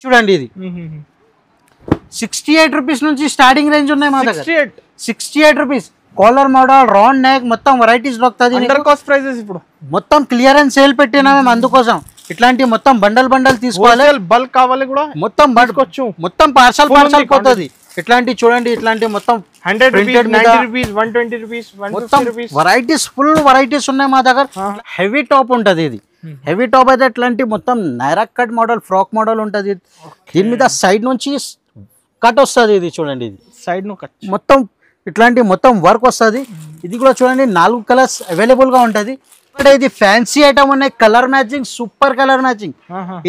చూడండి ఇది 68 రూపీస్ నుంచి స్టార్టింగ్ రేంజ్ ఉన్నాయి మా దగ్గర 68 rupees caller model round neck మొత్తం వెరైటీస్ దొరుకుతాయి అండర్ కాస్ట్ ప్రైసెస్ ఇప్పుడు మొత్తం క్లియరెన్స్ సేల్ పెట్టినా మేము అందుకోసం ఇట్లాంటి మొత్తం బండల్ తీసుకోవాలి బల్క్ కావాలి కూడా మొత్తం పట్టుకోవచ్చు మొత్తం పార్సల్ పోతుంది ఇట్లాంటి చూడండి ఇట్లాంటి మొత్తం 100 rupees 90 rupees 120 rupees 150 rupees varieties full varieties ఉన్నాయి మా దగ్గర హెవీ టాప్ ఉంటది ఇది హెవీ టాప్ అయితే ఇట్లాంటి మొత్తం Naira cut model frock model ఉంటది దీని మీద సైడ్ నుంచి కట్ వస్తుంది ఇది చూడండి ఇది సైడ్ ను కట్ మొత్తం ఇట్లాంటి మొత్తం వర్క్ వస్తుంది ఇది కూడా చూడండి 4 కలర్స్ అవైలబుల్ గా ఉంటది ఇది ఫ్యాన్సీ ఐటమ్ ఉన్నాయి colour matching super colour matching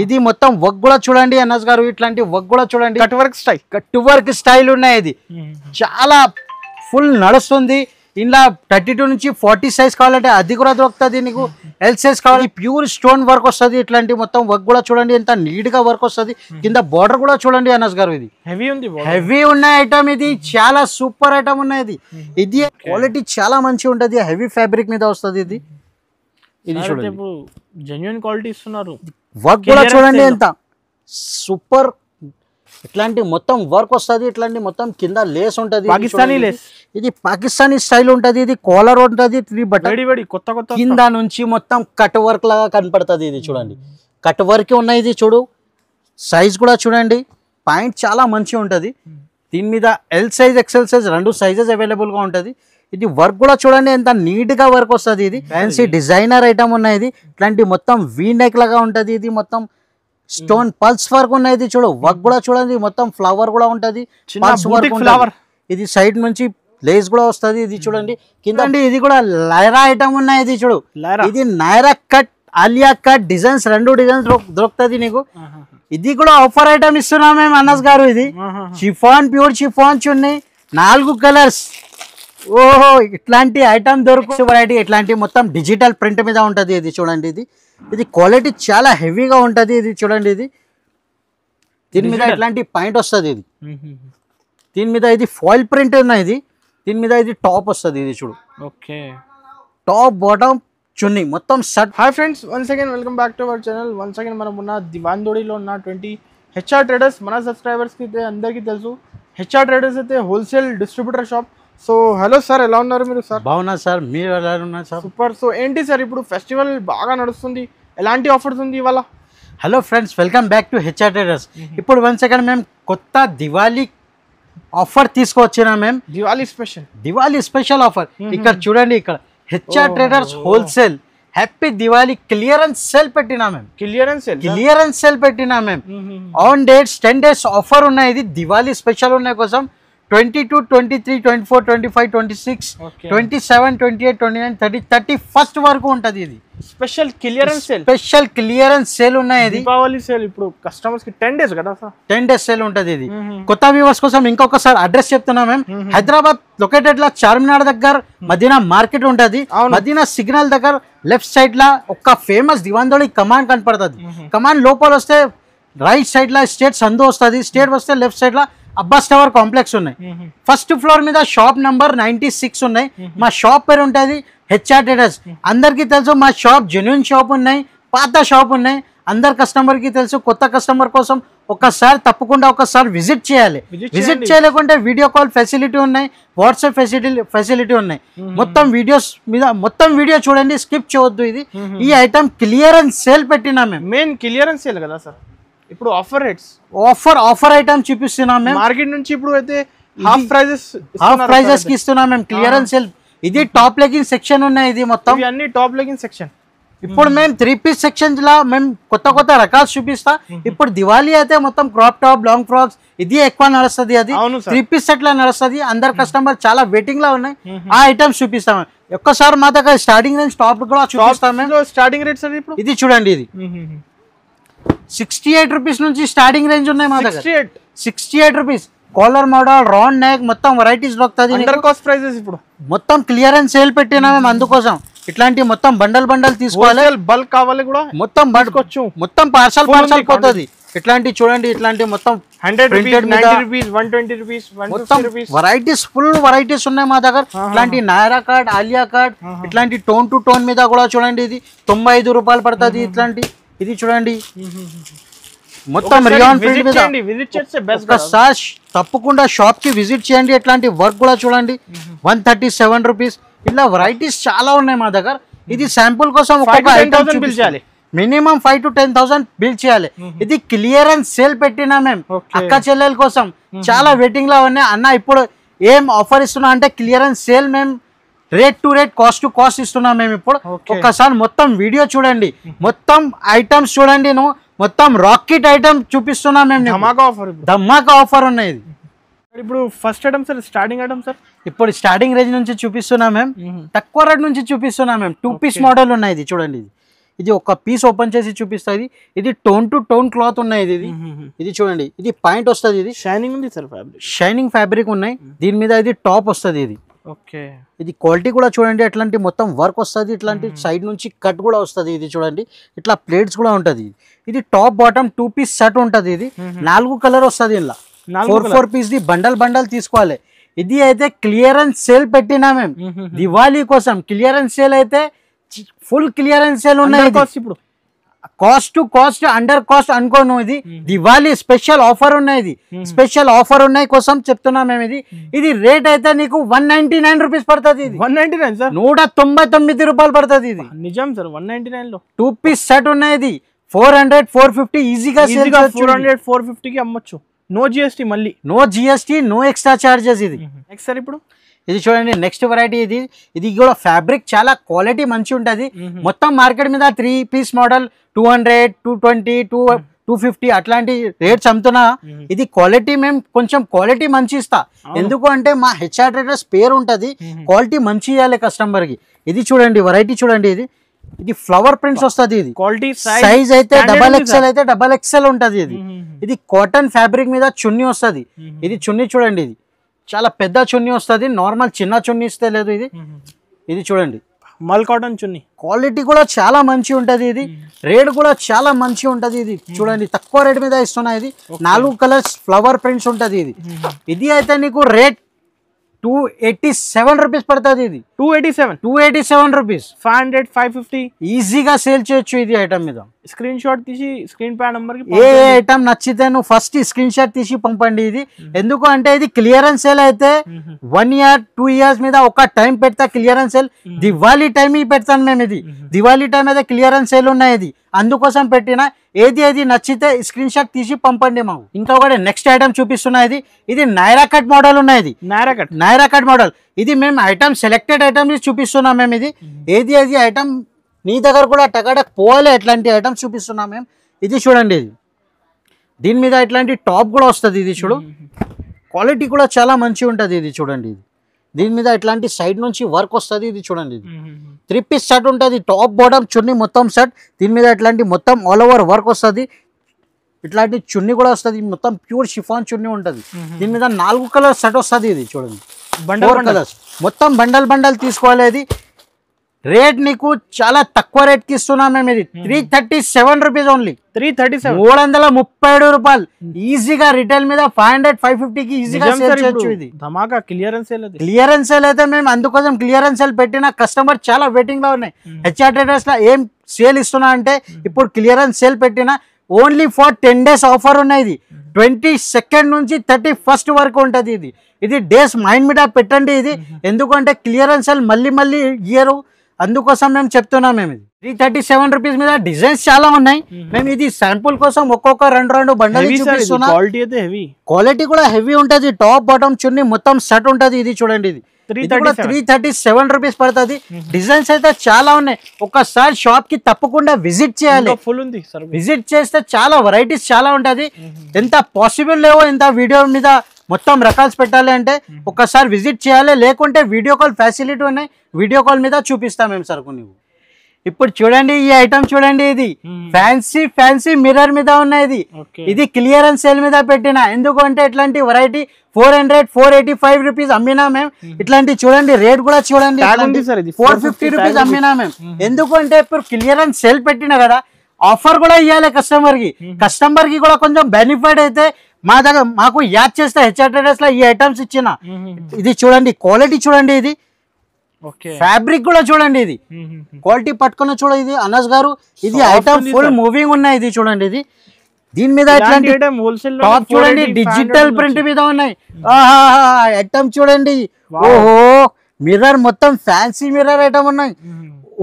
ఇది మొత్తం వర్క్ కూడా చూడండి అన్నస్ గారు ఇట్లాంటి వర్క్ కూడా చూడండి కట్ వర్క్ స్టైల్ ఉన్నాయి ఇది చాలా ఫుల్ నడుస్తుంది ఇలా 32 నుంచి 40 సైజ్ కావాలంటే అది కూడా దొరుకుతుంది నీకు ఎల్ సైజ్ కావాలి ప్యూర్ స్టోన్ వర్క్ వస్తుంది ఇట్లాంటి మొత్తం వర్క్ కూడా చూడండి ఎంత నీట్ గా వర్క్ వస్తుంది కింద బార్డర్ కూడా చూడండి అన్నస్ గారు ఇది హెవీ ఉన్న ఐటమ్ ఇది చాలా సూపర్ ఐటమ్ ఉన్నాయి ఇది క్వాలిటీ చాలా మంచిగా ఉంటది హెవీ ఫ్యాబ్రిక్ మీద వస్తుంది ఇది చూడండి జెన్యూన్ క్వాలిటీ ఇస్తున్నారు వర్క్ కూడా చూడండి ఎంత సూపర్ ఇట్లాంటి మొత్తం వర్క్ వస్తుంది ఇట్లాంటి మొత్తం కింద లేస్ ఉంటది పాకిస్తానీ లేస్ ఇది పాకిస్తానీ స్టైల్ ఉంటది ఇది కాలర్ ఉంటది 3 బటన్ కొత్త కింద నుంచి మొత్తం కట్ వర్క్ లాగా కనపడుతుంది ఇది చూడండి కట్ వర్క్ ఉన్నాయి ఇది చూడు సైజ్ కూడా చూడండి పాయింట్ చాలా మంచిగా ఉంటది దీని మీద L size XL size 2 sizes available గా ఉంటది ఇది వర్క్ కూడా చూడండి ఎంత నీట్ గా వర్క్ వస్తుంది ఇది ఫ్యాన్సీ డిజైనర్ ఐటమ్ ఉన్నాయి ఇది ఇట్లాంటి మొత్తం వీ నెక్ లాగా ఉంటది ఇది మొత్తం స్టోన్ పల్స్ వర్క్ ఉన్నాయి చూడు వర్క్ కూడా చూడండి మొత్తం ఫ్లవర్ కూడా ఉంటది ఫ్లవర్ ఇది సైడ్ నుంచి లేస్ కూడా వస్తుంది ఇది చూడండి కింద ఇది కూడా లైరా ఐటమ్ ఉన్నాయి ఇది చూడు ఇది Naira cut Alia cut designs 2 designs దొరుకుతుంది నీకు ఇది కూడా ఆఫర్ ఐటమ్ ఇస్తున్నాం మేము అన్నస్ గారు ఇది షిఫాన్ ప్యూర్ షిఫాన్ చున్నీ 4 కలర్స్ ఓహో ఇట్లాంటి ఐటమ్ దొరుకు వెరైటీ ఇట్లాంటి మొత్తం డిజిటల్ ప్రింట్ మీద ఉంటది ఇది చూడండి ఇది క్వాలిటీ చాలా హెవీగా ఉంటది ఇది చూడండి ఇది దీని మీద ఇట్లాంటి పాయింట్ వస్తుంది ఇది దీని మీద ఇది ఫాయిల్ ప్రింట్ ఉన్నాయి ఇది దీని మీద ఇది టాప్ వస్తుంది ఇది చూడు ఓకే టాప్ బాటమ్ చున్నీ మొత్తం shirt hi friends once again welcome back to our channel once again మనం ఉన్న దివాన్దోడిలో ఉన్న 20 హెచ్ఆర్ ట్రేడర్స్ మన సబ్స్క్రైబర్స్కి అయితే అందరికీ తెలుసు హెచ్ఆర్ ట్రేడర్స్ అయితే wholesale distributor shop so hello sir ఎలా ఉన్నారు మీరు సార్ బాగున్నా సార్ మీరు ఎలా ఉన్నారు సార్ సూపర్ సో ఏంటి సార్ ఇప్పుడు ఫెస్టివల్ బాగా నడుస్తుంది ఎలాంటి ఆఫర్స్ ఉంది ఇవాళ hello friends welcome back to HR traders ఇప్పుడు వన్ సెకండ్ మేము కొత్త దివాళీ ఆఫర్ తీసుకొచ్చినా మేము దివాళీ స్పెషల్ ఆఫర్ ఇక్కడ చూడండి ఇక్కడ HR traders wholesale happy Diwali clearance sale పెట్టినా మేము క్లియరెన్స్ సేల్ పెట్టినా మేము ఆన్ డేట్స్ 10 days ఆఫర్ ఉన్నాయి ఇది దివాళీ స్పెషల్ ఉన్నాయి కోసం 22, 23, 24, 25, 26, 27, 28, 29, 30, 31st వరకు ఉంటది ఇది స్పెషల్ క్లియరెన్స్ సేల్ ఉన్నాయి ఇది దీపావళి సేల్ ఇప్పుడు కస్టమర్స్ కి 10 days కదా సార్ 10 days సేల్ ఉంటది ఇది కొత్త వ్యూవర్స్ కోసం ఇంకొకసారి అడ్రస్ చెప్తున్నా మేము హైదరాబాద్ లొకేటెడ్ లా చార్మినార్ దగ్గర మదీనా మార్కెట్ ఉంటది మదీనా సిగ్నల్ దగ్గర లెఫ్ట్ సైడ్ లా ఒక ఫేమస్ దివాన్దోళి కమాన్ కనపడుతుంది కమాన్ లోపల వస్తే రైట్ సైడ్ లా స్టేట్ సందు వస్తుంది స్టేట్ వస్తే లెఫ్ట్ సైడ్ లా అబ్బాస్ టవర్ కాంప్లెక్స్ ఉన్నాయి ఫస్ట్ ఫ్లోర్ మీద షాప్ నంబర్ 96 ఉన్నాయి మా షాప్ పేరు ఉంటుంది హెచ్ఆర్ ట్రేడర్స్ అందరికీ తెలుసు మా షాప్ జెన్యూన్ షాప్ ఉన్నాయి పాత షాప్ ఉన్నాయి అందరు కస్టమర్ కి తెలుసు కొత్త కస్టమర్ కోసం ఒకసారి తప్పకుండా ఒకసారి విజిట్ చేయాలి విజిట్ చేయలేకుంటే వీడియో కాల్ ఫెసిలిటీ ఉన్నాయి వాట్సాప్ ఫెసిలిటీ ఉన్నాయి మొత్తం వీడియోస్ మీద మొత్తం వీడియో చూడండి స్కిప్ చేయొద్దు ఇది ఈ ఐటమ్ క్లియరెన్స్ సేల్ పెట్టినా మేము మెయిన్ క్లియరెన్స్ సేల్ కదా సార్ ఇప్పుడు ఆఫర్ రేట్స్ ఆఫర్ ఐటమ్ చూపిస్తున్నాం మేము మార్కెట్ నుంచి ఇప్పుడు అయితే హాఫ్ ప్రైజెస్ కి ఇస్తున్నాం మేము క్లియరెన్స్ సేల్ ఇది టాప్ లెగ్గింగ్ సెక్షన్ ఉన్నాయి ఇది మొత్తం అన్ని టాప్ లెగ్గింగ్ సెక్షన్ ఇప్పుడు మేము 3-piece సెక్షన్స్ లా మేము కొత్త రకాలు చూపిస్తా ఇప్పుడు దివాళీ అయితే మొత్తం క్రాప్ టాప్ లాంగ్ ఫ్రాక్స్ ఇది ఎక్కువ నడుస్తుంది అది 3-piece సెట్ లా నడుస్తుంది అందరు కస్టమర్ చాలా వెయిటింగ్ లా ఉన్నాయి ఆ ఐటమ్స్ చూపిస్తాం ఒక్కసారి మా దగ్గర స్టార్టింగ్ రేంజ్ టాప్ కూడా చూపిస్తాం మేము స్టార్టింగ్ రేట్స్ ఇది చూడండి ఇది 68 రూపీస్ నుంచి స్టార్టింగ్ రేంజ్ ఉన్నాయి మా దగ్గర 68 rupees caller model round neck మొత్తం వెరైటీస్ దొరుకుతాయి అండర్ కాస్ట్ ప్రైసెస్ ఇప్పుడు మొత్తం క్లియరెన్స్ సేల్ పెట్టినా మేము అందుకోసం ఇట్లాంటి మొత్తం బండల్ తీసుకోవాలి బల్క్ కావాలి కూడా మొత్తం పట్టుకోవచ్చు మొత్తం పార్సల్ పోతుంది ఇట్లాంటి చూడండి ఇట్లాంటి మొత్తం 100 rupees 90 rupees 120 rupees 150 rupees varieties full varieties ఉన్నాయి మా దగ్గర ఇట్లాంటి నైరా కట్ ఆలియా కట్ ఇట్లాంటి టోన్ టు టోన్ మీద కూడా చూడండి ఇది 95 రూపాయలు పడుతుంది ఇట్లాంటి ఇది చూడండి మొత్తం రియాన్ ప్రింట్ మీద విజిట్ చేస్తే బెస్ట్ ఒకసారి తప్పకుండా షాప్ కి విజిట్ చేయండి. ఇట్లాంటి వర్క్ కూడా చూడండి 137 రూపీస్. ఇలా వెరైటీస్ చాలా ఉన్నాయి మా దగ్గర. ఇది శాంపుల్ కోసం ఒక్కొక్క ఐటమ్ చూపించాలి. మినిమం 5 to 10,000 బిల్ చేయాలి. ఇది క్లియరెన్స్ సేల్ పెట్టినా మేము అక్క చెల్లెల కోసం చాలా వెయిటింగ్ లో ఉన్నాయి. అన్న ఇప్పుడు ఏం ఆఫర్ ఇస్తున్నా అంటే క్లియరెన్స్ సేల్ మేము rate to rate cost to cost ఇస్తున్నాం మేము ఇప్పుడు. ఒక్కసారి మొత్తం వీడియో చూడండి, మొత్తం ఐటమ్స్ చూడండి. నువ్వు మొత్తం రాకెట్ ఐటమ్ చూపిస్తున్నా మేము. ధమాకా ఆఫర్ ఉన్నాయి. ఇప్పుడు first item sir, starting item sir. ఇప్పుడు స్టార్టింగ్ రేంజ్ నుంచి చూపిస్తున్నాం మేము, తక్కువ రేట్ నుంచి చూపిస్తున్నాం మేము. 2 పీస్ మోడల్ ఉన్నాయి. ఇది చూడండి, ఇది ఒక పీస్ ఓపెన్ చేసి చూపిస్తుంది. ఇది టోన్ టు టోన్ క్లాత్ ఉన్నాయి. ఇది చూడండి, ఇది పాయింట్ వస్తుంది. ఇది షైనింగ్ ఉంది సార్, ఫ్యాబ్రిక్ షైనింగ్ ఫ్యాబ్రిక్ ఉన్నాయి. దీని మీద ఇది టాప్ వస్తుంది. ఇది ఓకే. ఇది క్వాలిటీ కూడా చూడండి, ఎట్లాంటి మొత్తం వర్క్ వస్తుంది. ఇట్లాంటి సైడ్ నుంచి కట్ కూడా వస్తుంది. ఇది చూడండి, ఇట్లా ప్లేట్స్ కూడా ఉంటుంది. ఇది టాప్ బాటమ్ 2 పీస్ సెట్ ఉంటుంది. ఇది 4 కలర్ వస్తుంది. ఇలా 4 పీస్ ది బండల్ తీసుకోవాలి. ఇది అయితే క్లియరెన్స్ సేల్ పెట్టినా మేము దివాళీ కోసం. క్లియరెన్స్ సేల్ అయితే ఫుల్ క్లియరెన్స్ సేల్ ఉన్నాయి. ఇప్పుడు cost to cost under cost అనుకోను. ఇది దివాళీ స్పెషల్ ఆఫర్ ఉన్నాయి. ఇది స్పెషల్ ఆఫర్ ఉన్నాయి కోసం చెప్తున్నా మేము. ఇది రేట్ అయితే నీకు 199 రూపీస్ పడుతుంది. 199 సార్, 199 రూపాయలు పడుతుంది. ఇది నిజం సార్. 199 లో 2 పీస్ సెట్ ఉన్నాయి. ఇది 400-450 ఈజీగా 400-450 కి అమ్మొచ్చు. నో జిఎస్టీ, మళ్ళీ no GST, no extra charges. ఇది నెక్స్ట్ సార్ ఇప్పుడు ఇది చూడండి, నెక్స్ట్ వెరైటీ. ఇది కూడా ఫ్యాబ్రిక్ చాలా క్వాలిటీ మంచి ఉంటుంది. మొత్తం మార్కెట్ మీద 3 పీస్ మోడల్ 200, 220, 250 అట్లాంటి రేట్స్ అమ్ముతున్నా. ఇది క్వాలిటీ మేము కొంచెం క్వాలిటీ మంచి ఇస్తా. ఎందుకు అంటే మా హెచ్ఆర్ ట్రేడర్స్ పేరు ఉంటుంది, క్వాలిటీ మంచి ఇవ్వాలి కస్టమర్ కి. ఇది చూడండి, వెరైటీ చూడండి. ఇది ఫ్లవర్ ప్రింట్స్ వస్తుంది. ఇది క్వాలిటీ సైజ్ అయితే XXL అయితే XXL ఉంటుంది. ఇది కాటన్ ఫ్యాబ్రిక్ మీద చున్నీ వస్తుంది. ఇది చున్నీ చూడండి, ఇది చాలా పెద్ద చున్నీ వస్తుంది. నార్మల్ చిన్న చున్నీ ఇస్తే లేదు. ఇది చూడండి, మల్ కాటన్ చున్నీ. క్వాలిటీ కూడా చాలా మంచి ఉంటుంది. ఇది రేట్ కూడా చాలా మంచి ఉంటుంది. ఇది చూడండి, తక్కువ రేట్ మీద ఇస్తున్నా. ఇది 4 కలర్స్ ఫ్లవర్ ప్రింట్స్ ఉంటుంది. ఇది అయితే నీకు రేట్ 287 రూపీస్ పడుతుంది. ఇది 287 రూపీస్. 500, 550 ఈజీగా సేల్ చేయొచ్చు. ఇది ఐటమ్ మీద స్క్రీన్ షాట్ తీసి స్క్రీన్ పై నంబర్ కి ఏ ఐటమ్ నచ్చితే నువ్వు ఫస్ట్ స్క్రీన్ షాట్ తీసి పంపండి. ఇది ఎందుకు అంటే ఇది క్లియరెన్స్ సేల్ అయితే 1 year 2 years మీద ఒక టైం పెడతా. క్లియరెన్స్ సేల్ దివాళీ టైం పెడతాను మేము. ఇది దివాళీ టైం అయితే క్లియరెన్స్ సేల్ ఉన్నాయి. ఇది అందుకోసం పెట్టిన. ఏది నచ్చితే స్క్రీన్ షాట్ తీసి పంపండి మాకు. ఇంకొకటి నెక్స్ట్ ఐటమ్ చూపిస్తున్నా. ఇది నైరా కట్ మోడల్ ఉన్నాయి. Naira cut model. ఇది మేము ఐటమ్ సెలెక్టెడ్ ఐటమ్ చూపిస్తున్నాం మేము. ఇది ఐటమ్ నీ దగ్గర కూడా టకాటక్ పోవాలి. ఎట్లాంటి ఐటమ్స్ చూపిస్తున్నాం మేము. ఇది చూడండి, దీని మీద ఇట్లాంటి టాప్ కూడా వస్తుంది. ఇది చూడు, క్వాలిటీ కూడా చాలా మంచిగా ఉంటుంది. ఇది చూడండి, దీని మీద ఇట్లాంటి సైడ్ నుంచి వర్క్ వస్తుంది. ఇది చూడండి, 3 పీస్ సెట్ ఉంటుంది. టాప్ బాటమ్ చున్నీ మొత్తం సెట్. దీని మీద ఇట్లాంటి మొత్తం ఆల్ ఓవర్ వర్క్ వస్తుంది. ఇట్లాంటి చున్నీ కూడా వస్తుంది. మొత్తం ప్యూర్ షిఫాన్ చున్నీ ఉంటుంది. దీని మీద 4 కలర్ సెట్ వస్తుంది. ఇది చూడండి, 4 కలర్స్ మొత్తం బండల్ తీసుకోవాలి. ఇది రేట్ నీకు చాలా తక్కువ రేట్ కి ఇస్తున్నాం మేము. ఇది 337 రూపీస్ ఓన్లీ. 337 రూపాయలు. ఈజీగా రిటైల్ మీద 500, 550 కి ఈజీగా సేల్ చేయొచ్చు. ఇది ధమాకా క్లియరెన్స్ సేల్ అయితే మేము అందుకోసం క్లియరెన్స్ సేల్ పెట్టిన. కస్టమర్ చాలా వెయిటింగ్ లో ఉన్నాయి. హెచ్ఆర్ ట్రేడర్స్ లో ఏం సేల్ ఇస్తున్నా అంటే ఇప్పుడు క్లియరెన్స్ సేల్ పెట్టిన. ఓన్లీ ఫర్ 10 days ఆఫర్ ఉన్నాయి. ఇది 22nd నుంచి 31st వరకు ఉంటుంది. ఇది డేస్ మైండ్ మీద పెట్టండి. ఇది ఎందుకంటే క్లియరెన్స్ సేల్ మళ్ళీ ఇయర్. అందుకోసం మేము చెప్తున్నాం. మేము ఇది 337 రూపీస్ మీద డిజైన్స్ చాలా ఉన్నాయి. మేము ఇది శాంపుల్ కోసం ఒక్కొక్క 2 బండలు చూపిస్తున్నాం. క్వాలిటీ కూడా హెవీ ఉంటుంది. టాప్ బాటమ్ చున్నీ మొత్తం సెట్ ఉంటుంది. ఇది చూడండి, ఇది 337 రూపీస్ పడుతుంది. డిజైన్స్ అయితే చాలా ఉన్నాయి. ఒకసారి షాప్ కి తప్పకుండా విజిట్ చేయాలి. విజిట్ చేస్తే చాలా వెరైటీస్ చాలా ఉంటది. ఎంత పాసిబుల్ లేవో ఎంత వీడియో మీద మొత్తం రకాల్స్ పెట్టాలి అంటే ఒకసారి విజిట్ చేయాలి. లేకుంటే వీడియో కాల్ ఫెసిలిటీ ఉన్నాయి. వీడియో కాల్ మీద చూపిస్తాం మేము సరుకు. నువ్వు ఇప్పుడు చూడండి, ఈ ఐటమ్ చూడండి. ఇది ఫ్యాన్సీ మిర్రర్ మీద ఉన్నాయి. ఇది క్లియరెన్స్ సేల్ మీద పెట్టిన. ఎందుకంటే ఇట్లాంటి వెరైటీ 400, 485 రూపీస్ అమ్మినా మేము. ఇట్లాంటి చూడండి, రేట్ కూడా చూడండి 450 రూపీస్ అమ్మినా మేము. ఎందుకంటే ఇప్పుడు క్లియరెన్స్ సేల్ పెట్టిన కదా, ఆఫర్ కూడా ఇవ్వాలి కస్టమర్ కి కూడా కొంచెం బెనిఫిట్ అయితే. మా దగ్గర మాకు యాడ్ చేస్తే హెచ్ఆర్ ట్రేడర్స్ లో ఈ ఐటమ్స్ ఇచ్చిన. ఇది చూడండి, క్వాలిటీ చూడండి. ఇది ఫ్యాబ్రిక్ కూడా చూడండి. ఇది క్వాలిటీ పట్టుకుని చూడండి. ఇది అనస్ గారు, ఇది ఐటమ్ ఫుల్ మూవింగ్ ఉన్నాయి. ఇది చూడండి, ఇది దీని మీద ఇట్లాంటి హోల్సేల్ టాప్ చూడండి డిజిటల్ ప్రింట్ మీద ఉన్నాయి. ఐటమ్ చూడండి, ఓహో మిర్రర్ మొత్తం ఫ్యాన్సీ మిర్రర్ ఐటమ్ ఉన్నాయి,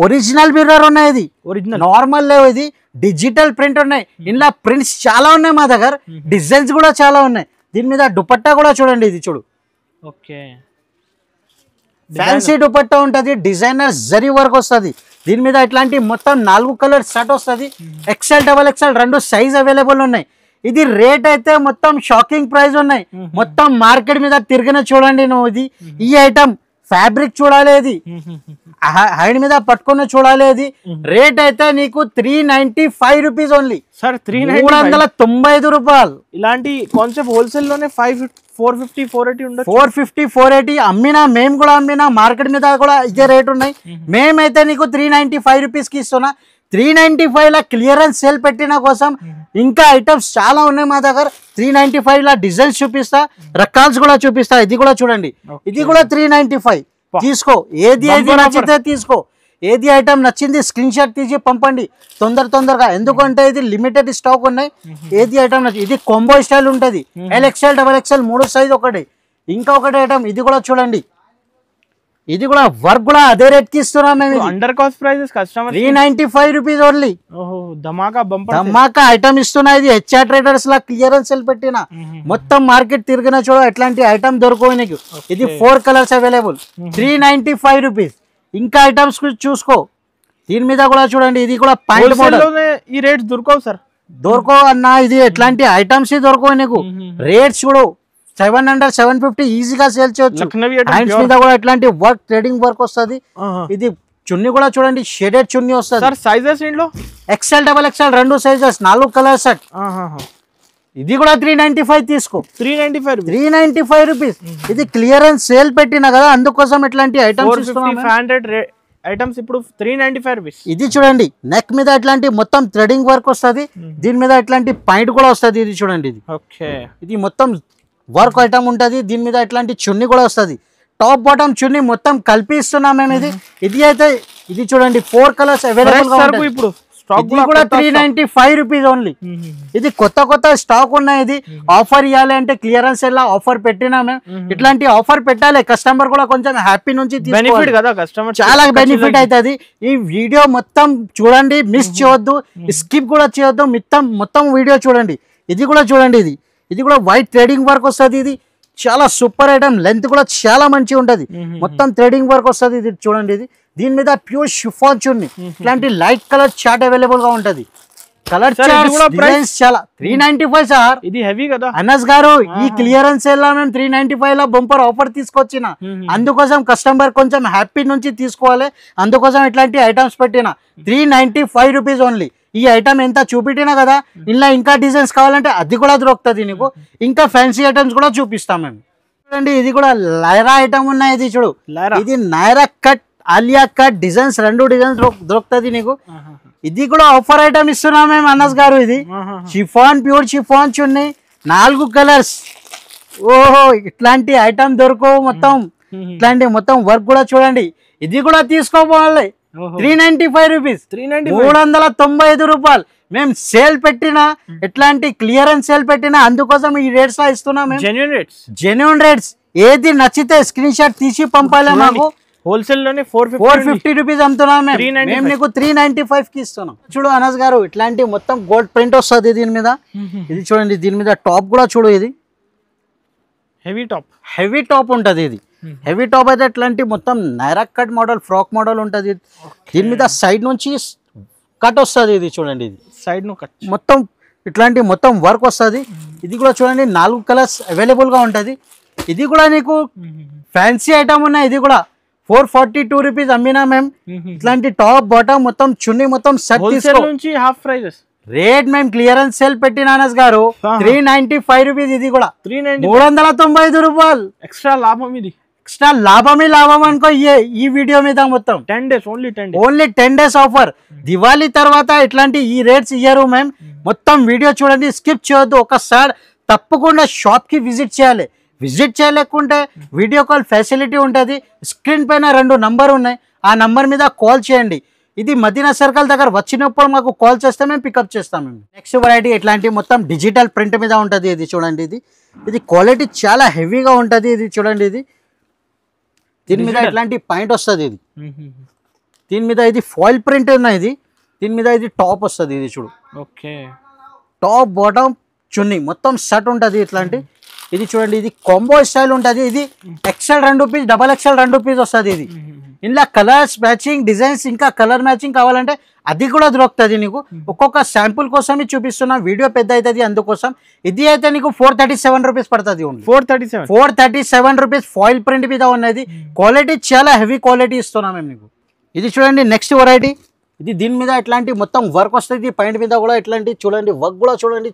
ఒరిజినల్ మిర్రర్ ఉన్నాయి, ఇది ఒరిజినల్ నార్మల్ లేవు, ఇది డిజిటల్ ప్రింట్ ఉన్నాయి. ఇందులో ప్రింట్స్ చాలా ఉన్నాయి మా దగ్గర, డిజైన్స్ కూడా చాలా ఉన్నాయి. దీని మీద దుపట్టా కూడా చూడండి, ఇది చూడు ఓకే ఫ్యాన్సీ దుపట్టా ఉంటది, డిజైనర్ జరీ వర్క్ వస్తుంది. దీని మీద ఇట్లాంటి మొత్తం 4 కలర్ షర్ట్ వస్తుంది. XL double XL 2 size available ఉన్నాయి. ఇది రేట్ అయితే మొత్తం షాకింగ్ ప్రైస్ ఉన్నాయి. మొత్తం మార్కెట్ మీద తిరిగిన చూడండి నువ్వు. ఇది ఈ ఐటమ్ ఫ్యాబ్రిక్ చూడాలి, ఇది హైడ్ మీద పట్టుకుని చూడాలి. ఇది రేట్ అయితే నీకు 395 రూపీస్ ఓన్లీ సార్, 395 రూపాయలు. ఇలాంటి కాన్సెప్ట్ హోల్సేల్ లోనే 450 480 ఉండదు. 450 480 అమ్మినా, మేము కూడా అమ్మినా, మార్కెట్ మీద కూడా ఇదే రేట్ ఉన్నాయి. మేమైతే నీకు 395 రూపీస్ కి ఇస్తున్నా. 395 లా క్లియరెన్స్ సేల్ పెట్టిన కోసం ఇంకా ఐటమ్స్ చాలా ఉన్నాయి మా దగ్గర. 395 లా డిజైన్స్ చూపిస్తా, రకాల్స్ కూడా చూపిస్తా. ఇది కూడా చూడండి, ఇది కూడా 395 తీసుకో. ఏది నచ్చితే తీసుకో. ఏది ఐటమ్ నచ్చింది స్క్రీన్ షాట్ తీసి పంపండి తొందరగా, ఎందుకంటే ఇది లిమిటెడ్ స్టాక్ ఉన్నాయి. ఏది ఐటమ్ నచ్చింది, ఇది కాంబో స్టైల్ ఉంటుంది. ఎల్ఎక్స్ఎల్ డబల్ ఎక్స్ఎల్ 3 సైజ్ ఒకటి. ఇంకా ఒకటి ఐటమ్ ఇది కూడా చూడండి, ఇది కూడా వర్క్ కూడా అదే రేట్ కి ఇస్తున్నాం మేము. Under cost prices customer 395 rupees only. ఓహో ధమాకా ఐటమ్ ఇస్తున్నా. ఇది హెచ్ఆర్ ట్రేడర్స్ లా క్లియరెన్స్ సెల్ పెట్టిన, మొత్తం మార్కెట్ తిరిగిన చూడ ఎట్లాంటి ఐటమ్ దొరకవు నీకు. ఇది 4 కలర్స్ అవైలబుల్, 395 రూపీస్. ఇంకా ఐటమ్స్ చూసుకో. దీని మీద కూడా చూడండి, ఇది కూడా పాయింట్ మోడల్. ఈ రేట్స్ దొరకవు సార్, దొరకవు అన్న. ఇది ఎట్లాంటి ఐటమ్స్ దొరకవు నీకు. రేట్స్ చూడు 700 750 ఈజీగా సేల్ చేయొచ్చు. హ్యాండ్స్ మీద కూడా ఇట్లాంటి వర్క్ ట్రేడింగ్ వర్క్ వస్తుంది. ఇది చున్నీ కూడా చూడండి, షేడెడ్ చున్నీ వస్తుంది. సైజెస్ ఇంట్లో XL double XL 2 sizes 4 colour set. ఇది కూడా 395 తీసుకో. 395 రూపీస్. ఇది క్లియరెన్స్ సేల్ పెట్టినా కదా, అందుకోసం ఇట్లాంటి ఐటమ్స్ ఐటమ్స్ ఇప్పుడు 395 రూపీస్. ఇది చూడండి, నెక్ మీద ఇట్లాంటి మొత్తం థ్రెడింగ్ వర్క్ వస్తుంది. దీని మీద ఇట్లాంటి పాయింట్ కూడా వస్తుంది. ఇది చూడండి, ఇది ఓకే, ఇది మొత్తం వర్క్ ఐటమ్ ఉంటుంది. దీని మీద ఇట్లాంటి చున్నీ కూడా వస్తుంది. టాప్ బాటమ్ చున్నీ మొత్తం కలిపి ఇస్తున్నాం మేము. ఇది అయితే ఇది చూడండి 4 కలర్స్ అవైలబుల్ గా ఉంటాయి. ఇప్పుడు ఇది కూడా 395 రూపీస్ ఓన్లీ. ఇది కొత్త స్టాక్ ఉన్నాయి. ఇది ఆఫర్ ఇవ్వాలి అంటే క్లియరెన్స్ ఎలా ఆఫర్ పెట్టినా మేము. ఇట్లాంటి ఆఫర్ పెట్టాలి, కస్టమర్ కూడా కొంచెం హ్యాపీ నుంచి చాలా బెనిఫిట్ అవుతుంది. ఈ వీడియో మొత్తం చూడండి, మిస్ చేయొద్దు, స్కిప్ కూడా చేయొద్దు, మొత్తం వీడియో చూడండి. ఇది కూడా చూడండి, ఇది కూడా వైట్ థ్రెడింగ్ వర్క్ వస్తుంది. ఇది చాలా సూపర్ ఐటమ్, లెంత్ కూడా చాలా మంచిగా ఉంటుంది. మొత్తం థ్రెడింగ్ వర్క్ వస్తుంది. ఇది చూడండి, ఇది దీని మీద ప్యూర్ షిఫాన్ చున్నీ, ఇట్లాంటి లైట్ కలర్ చార్ట్ అవైలబుల్ గా ఉంటది. కలర్ చార్ట్ చాలా 395 సార్. ఇది హెవీ కదా అనస్ గారు. ఈ క్లియరెన్స్ ఎలా మేము 395 లో బంపర్ ఆఫర్ తీసుకొచ్చిన, అందుకోసం కస్టమర్ కొంచెం హ్యాపీ నుంచి తీసుకోవాలి, అందుకోసం ఇట్లాంటి ఐటమ్స్ పెట్టిన. 395 రూపీస్ ఓన్లీ. ఈ ఐటమ్ ఎంత చూపెట్టినా కదా, ఇలా ఇంకా డిజైన్స్ కావాలంటే అది కూడా దొరుకుతుంది నీకు. ఇంకా ఫ్యాన్సీ ఐటమ్స్ కూడా చూపిస్తాం మేము. చూడండి, ఇది కూడా లైరా ఐటమ్ ఉన్నాయి. ఇది చూడు, ఇది Naira cut, Alia cut designs, 2 designs దొరుకుతుంది నీకు. ఇది కూడా ఆఫర్ ఐటమ్ ఇస్తున్నాం మేము అనస్ గారు. ఇది షిఫాన్, ప్యూర్ షిఫాన్ చున్నీ, 4 కలర్స్. ఓహో, ఇట్లాంటి ఐటమ్ దొరకవు. ఇట్లాంటి మొత్తం వర్క్ కూడా చూడండి. ఇది కూడా తీసుకోపోవాలి. 395 రూపీస్, 395 రూపాయలు. మేము సేల్ పెట్టినా, ఎట్లాంటి క్లియరెన్స్ సేల్ పెట్టినా, అందుకోసం ఈ రేట్స్ లో ఇస్తున్నాం. Genuine rates. ఏది నచ్చితే స్క్రీన్ షాట్ తీసి పంపాలి మాకు. హోల్సేల్ లోనే 450 రూపీస్ అమ్ముతున్నాం మేము నీకు 395 కి ఇస్తున్నాం. చూడు అనస్ గారు, ఇట్లాంటి మొత్తం గోల్డ్ ప్రింట్ వస్తుంది దీని మీద. ఇది చూడండి, దీని మీద టాప్ కూడా చూడు, ఇది హెవీ టాప్ ఉంటది. ఇది హెవీ టాప్ అయితే ఇట్లాంటి మొత్తం Naira cut model, frock model ఉంటది. దీని మీద సైడ్ నుంచి కట్ వస్తుంది. ఇది చూడండి, ఇది సైడ్ ను కట్ మొత్తం ఇట్లాంటి మొత్తం వర్క్ వస్తుంది. ఇది కూడా చూడండి, 4 కలర్స్ అవైలబుల్ గా ఉంటది. ఇది కూడా నీకు ఫ్యాన్సీ ఐటమ్ ఉన్నాయి. ఇది కూడా 442 రూపీస్ అమ్మినా మేము. ఇట్లాంటి టాప్ బాటమ్ మొత్తం చున్నీ మొత్తం సెట్ నుంచి హాఫ్ ప్రైజెస్ రేట్ మేము క్లియరెన్స్ సేల్ పెట్టిన అనస్ గారు 395 రూపీస్. ఇది కూడా 395 రూపాయలు. ఎక్స్ట్రా లాభం. ఇది ఎక్స్ట్రా లాభం అనుకో. ఈ వీడియో మీద మొత్తం 10 days only 10 days offer. Diwali తర్వాత ఇట్లాంటి ఈ రేట్స్ ఇయ్యరు మేము. మొత్తం వీడియో చూడండి, స్కిప్ చేయొద్దు. ఒకసారి తప్పకుండా షాప్ కి విజిట్ చేయాలి. విజిట్ చేయలేకుంటే వీడియో కాల్ ఫెసిలిటీ ఉంటుంది. స్క్రీన్ పైన 2 నంబర్ ఉన్నాయి, ఆ నంబర్ మీద కాల్ చేయండి. ఇది మదీనా సర్కిల్ దగ్గర వచ్చినప్పుడు మాకు కాల్ చేస్తే మేము పికప్ చేస్తాం మేము. నెక్స్ట్ వెరైటీ ఇట్లాంటి మొత్తం డిజిటల్ ప్రింట్ మీద ఉంటుంది. ఇది చూడండి, ఇది క్వాలిటీ చాలా హెవీగా ఉంటుంది. ఇది చూడండి, దీని మీద ఇట్లాంటి పాయింట్ వస్తుంది. దీని మీద ఇది ఫాయిల్ ప్రింట్ ఉన్నది. దీని మీద ఇది టాప్ వస్తుంది. ఇది చూడు, ఓకే, టాప్ బాటమ్ చున్నీ మొత్తం సెట్ ఉంటుంది ఇట్లాంటి. ఇది చూడండి, ఇది కాంబో స్టైల్ ఉంటుంది. ఇది XL 2 పీస్, XXL 2 పీస్ వస్తుంది. ఇది ఇందులో కలర్స్ మ్యాచింగ్, డిజైన్స్ ఇంకా కలర్ మ్యాచింగ్ కావాలంటే అది కూడా దొరుకుతుంది నీకు. ఒక్కొక్క శాంపుల్ కోసం చూపిస్తున్నా, వీడియో పెద్ద అవుతుంది అందుకోసం. ఇది అయితే నీకు 437 రూపీస్ పడుతుంది. 437 రూపీస్ ఫాయిల్ ప్రింట్ మీద ఉన్నది. క్వాలిటీ చాలా హెవీ క్వాలిటీ ఇస్తున్నాం మేము నీకు. ఇది చూడండి నెక్స్ట్ వెరైటీ. ఇది దీని మీద ఇట్లాంటి మొత్తం వర్క్ వస్తుంది. పాయింట్ మీద కూడా ఇట్లాంటి చూడండి, వర్క్ కూడా చూడండి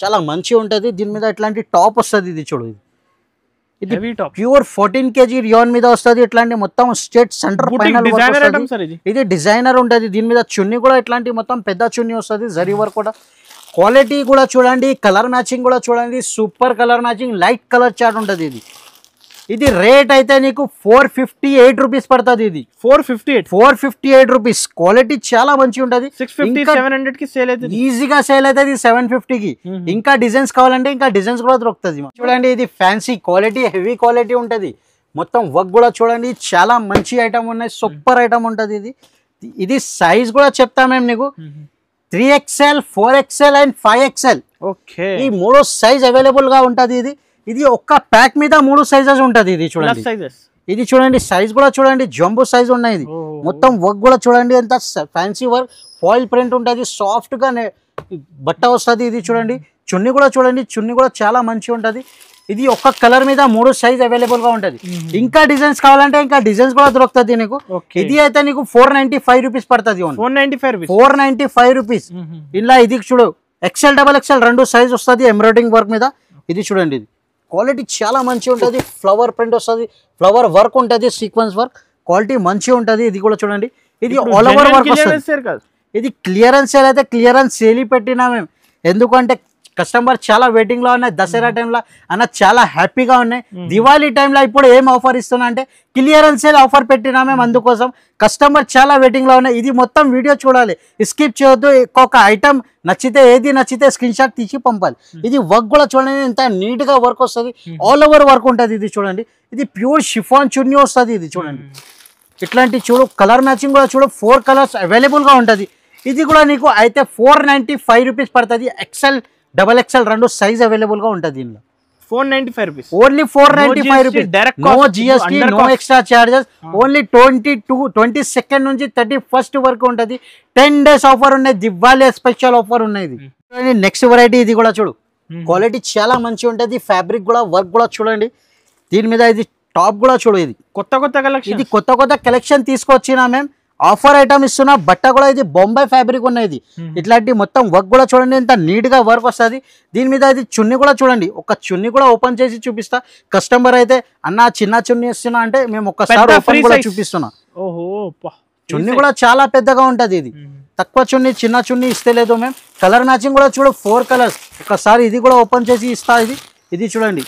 చాలా మంచిగా ఉంటుంది. దీని మీద ఇట్లాంటి టాప్ వస్తుంది. ఇది చూడు, ఇది ప్యూర్ 14 kg రియాన్ మీద వస్తుంది. ఇట్లాంటి మొత్తం స్టేట్ సెంటర్ పైన ఇది డిజైనర్ ఉంటుంది. దీని మీద చున్నీ కూడా ఇట్లాంటి మొత్తం పెద్ద చున్నీ వస్తుంది. జరీ వర్క్ కూడా, క్వాలిటీ కూడా చూడండి, కలర్ మ్యాచింగ్ కూడా చూడండి, super colour matching, light colour chart ఉంటుంది. ఇది రేట్ అయితే నీకు 458 రూపీస్ పడుతుంది. ఇది 458 రూపీస్. క్వాలిటీ చాలా మంచిగా ఉంటుంది. 650-700 కి సేల్ అవుతుంది, ఈజీగా సేల్ అవుతుంది 750 కి. ఇంకా డిజైన్స్ కావాలంటే ఇంకా డిజైన్స్ కూడా దొరుకుతుంది. చూడండి, ఇది ఫ్యాన్సీ క్వాలిటీ, హెవీ క్వాలిటీ ఉంటుంది. మొత్తం వర్క్ కూడా చూడండి, చాలా మంచి ఐటమ్ ఉన్నాయి, సూపర్ ఐటమ్ ఉంటుంది. ఇది సైజ్ కూడా చెప్తా మేము నీకు. 3XL, 4XL and 5XL. Okay, ఈ 3 సైజ్ అవైలబుల్ గా ఉంటుంది. ఇది ఒక్క ప్యాక్ మీద 3 సైజెస్ ఉంటుంది. ఇది చూడండి, ఇది చూడండి, సైజ్ కూడా చూడండి, జంబో సైజ్ ఉన్నాయి. ఇది మొత్తం వర్క్ కూడా చూడండి, ఎంత ఫ్యాన్సీ వర్క్, ఫాయిల్ ప్రింట్ ఉంటుంది, సాఫ్ట్ గా బట్ట వస్తుంది. ఇది చూడండి, చున్నీ కూడా చూడండి, చున్నీ కూడా చాలా మంచిగా ఉంటుంది. ఇది ఒక్క కలర్ మీద 3 సైజ్ అవైలబుల్ గా ఉంటుంది. ఇంకా డిజైన్స్ కావాలంటే ఇంకా డిజైన్స్ కూడా దొరుకుతుంది నీకు. ఇది అయితే నీకు 495 రూపీస్ పడుతుంది. 495 రూపీస్. ఇలా ఇది చూడు, XL, XXL 2 సైజ్ వస్తుంది ఎంబ్రాయిడరింగ్ వర్క్ మీద. ఇది చూడండి, ఇది క్వాలిటీ చాలా మంచిగా ఉంటుంది. ఫ్లవర్ ప్రింట్ వస్తుంది, ఫ్లవర్ వర్క్ ఉంటుంది, సీక్వెన్స్ వర్క్, క్వాలిటీ మంచిగా ఉంటుంది. ఇది కూడా చూడండి, ఇది ఆల్ ఓవర్ వర్క్ వస్తుంది. ఇది క్లియరెన్స్ సేల్ అయితే క్లియరెన్స్ సేల్ పెట్టినా మేము, ఎందుకంటే కస్టమర్ చాలా వెయిటింగ్ లో ఉన్నాయి. దసరా టైంలో అన్న చాలా హ్యాపీగా ఉన్నాయి. దివాళీ టైంలో ఇప్పుడు ఏం ఆఫర్ ఇస్తున్నా అంటే క్లియరెన్స్ సేల్ ఆఫర్ పెట్టినా మేము, అందుకోసం కస్టమర్ చాలా వెయిటింగ్ లో ఉన్నాయి. ఇది మొత్తం వీడియో చూడాలి, స్కిప్ చేయొద్దు. ఒక్కొక్క ఐటమ్ నచ్చితే, ఏది నచ్చితే స్క్రీన్ షాట్ తీసి పంపాలి. ఇది వర్క్ కూడా చూడండి, ఎంత నీట్ గా వర్క్ వస్తుంది, ఆల్ ఓవర్ వర్క్ ఉంటుంది. ఇది చూడండి, ఇది ప్యూర్ షిఫాన్ చున్నీ వస్తుంది. ఇది చూడండి, ఇట్లాంటి చూడు, కలర్ మ్యాచింగ్ కూడా చూడు, 4 కలర్స్ అవైలబుల్ గా ఉంటుంది. ఇది కూడా నీకు అయితే 495 రూపీస్ పడుతుంది. XL, XXL 2 సైజ్ అవైలబుల్ గా ఉంటుంది. దీనిలో 495 rupees, only 495 rupees. No GST, no extra charges. Only 22 నుంచి 31 వరకు ఉంటుంది. 10 days ఆఫర్ ఉన్నాయి, దివాళీ స్పెషల్ ఆఫర్ ఉన్నాయి. నెక్స్ట్ వెరైటీ, ఇది కూడా చూడు, క్వాలిటీ చాలా మంచిగా ఉంటుంది. ఫ్యాబ్రిక్ కూడా, వర్క్ కూడా చూడండి. దీని మీద ఇది టాప్ కూడా చూడు, ఇది కొత్త కలెక్షన్. ఇది కొత్త కలెక్షన్ తీసుకొచ్చినా మేము, ఆఫర్ ఐటమ్ ఇస్తున్నా. బట్ట కూడా ఇది బొంబాయి ఫ్యాబ్రిక్ ఉన్నది. ఇట్లాంటి మొత్తం వర్క్ కూడా చూడండి, ఎంత నీట్ గా వర్క్ వస్తుంది. దీని మీద ఇది చున్నీ కూడా చూడండి, ఒక చున్నీ కూడా ఓపెన్ చేసి చూపిస్తా. కస్టమర్ అయితే అన్న చిన్న చున్నీ ఇస్తున్నా అంటే మేము ఒక్కసారి ఓపెన్ కూడా చూపిస్తున్నా. చున్నీ కూడా చాలా పెద్దగా ఉంటది. ఇది తక్కువ చున్నీ, చిన్న చున్నీ ఇస్తే లేదు మేము. కలర్ మ్యాచింగ్ కూడా చూడు, 4 కలర్స్. ఒకసారి ఇది కూడా ఓపెన్ చేసి ఇస్తా. ఇది చూడండి,